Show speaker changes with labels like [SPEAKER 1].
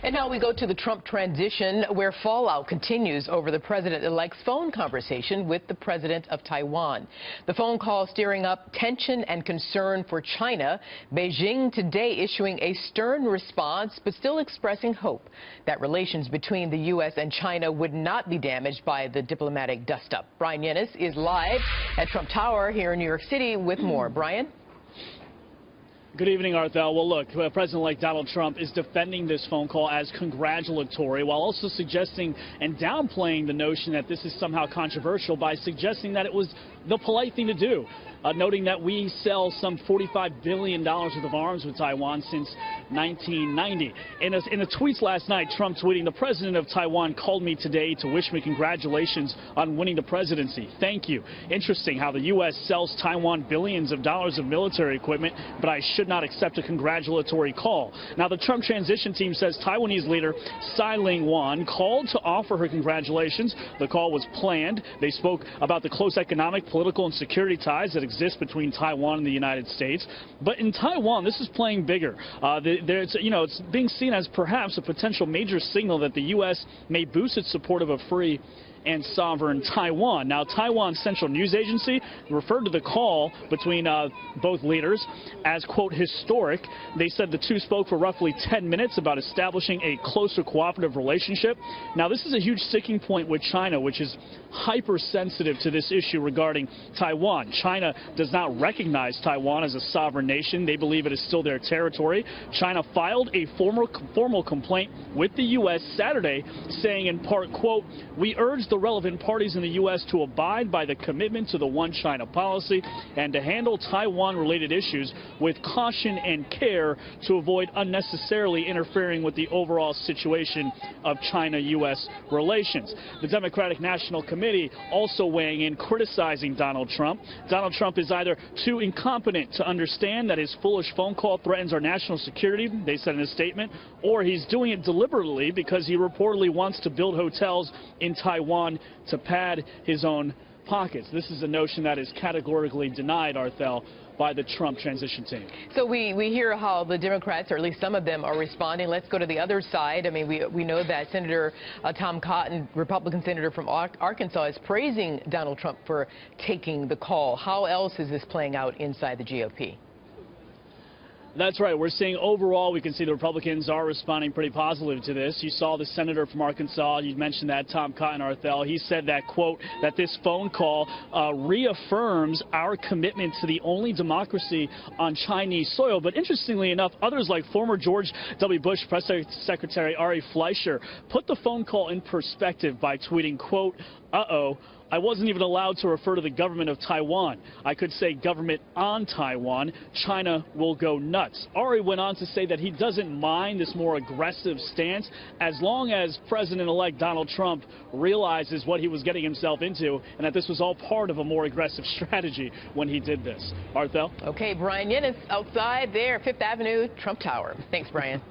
[SPEAKER 1] And now we go to the Trump transition, where fallout continues over the president-elect's phone conversation with the president of Taiwan. The phone call stirring up tension and concern for China. Beijing today issuing a stern response, but still expressing hope that relations between the U.S. and China would not be damaged by the diplomatic dust-up. Bryan Llenas is live at Trump Tower here in New York City with more. Bryan?
[SPEAKER 2] Good evening, Arthel. Well, look, President-elect Donald Trump is defending this phone call as congratulatory, while also suggesting and downplaying the notion that this is somehow controversial by suggesting that it was the polite thing to do, noting that we sell some $45 billion worth of arms with Taiwan since 1990. In a tweet last night, Trump tweeting, "The president of Taiwan called me today to wish me congratulations on winning the presidency. Thank you. Interesting how the U.S. sells Taiwan billions of dollars of military equipment, but I should not accept a congratulatory call." Now, the Trump transition team says Taiwanese leader Tsai Ing-wen called to offer her congratulations. The call was planned. They spoke about the close economic, political, and security ties that exist between Taiwan and the United States. But in Taiwan, this is playing bigger. It's being seen as perhaps a potential major signal that the U.S. may boost its support of a free and sovereign Taiwan. Now, Taiwan's central news agency referred to the call between both leaders as, quote, historic. They said the two spoke for roughly 10 minutes about establishing a closer cooperative relationship. Now, this is a huge sticking point with China, which is hypersensitive to this issue regarding Taiwan. China does not recognize Taiwan as a sovereign nation. They believe it is still their territory. China filed a formal complaint with the U.S. Saturday, saying in part, quote, "We urge the relevant parties in the U.S. to abide by the commitment to the One China policy and to handle Taiwan-related issues with caution and care to avoid unnecessarily interfering with the overall situation of China-U.S. relations." The Democratic National Committee also weighing in, criticizing Donald Trump. Donald Trump is either too incompetent to understand that his foolish phone call threatens our national security, they said in a statement, or he's doing it deliberately because he reportedly wants to build hotels in Taiwan to pad his own pockets. This is a notion that is categorically denied, Arthel, by the Trump transition team.
[SPEAKER 1] So we hear how the Democrats, or at least some of them, are responding. Let's go to the other side. I mean, we know that Senator Tom Cotton, Republican senator from Arkansas, is praising Donald Trump for taking the call. How else is this playing out inside the GOP?
[SPEAKER 2] That's right. We're seeing overall, we can see the Republicans are responding pretty positively to this. You saw the senator from Arkansas, you mentioned that, Tom Cotton, Arthel. He said that, quote, that this phone call reaffirms our commitment to the only democracy on Chinese soil. But interestingly enough, others like former George W. Bush Press Secretary Ari Fleischer put the phone call in perspective by tweeting, quote, "Uh-oh, I wasn't even allowed to refer to the government of Taiwan. I could say government on Taiwan. China will go nuts." Ari went on to say that he doesn't mind this more aggressive stance as long as President-elect Donald Trump realizes what he was getting himself into and that this was all part of a more aggressive strategy when he did this. Arthel?
[SPEAKER 1] Okay, Bryan Llenas outside there, Fifth Avenue, Trump Tower. Thanks, Bryan.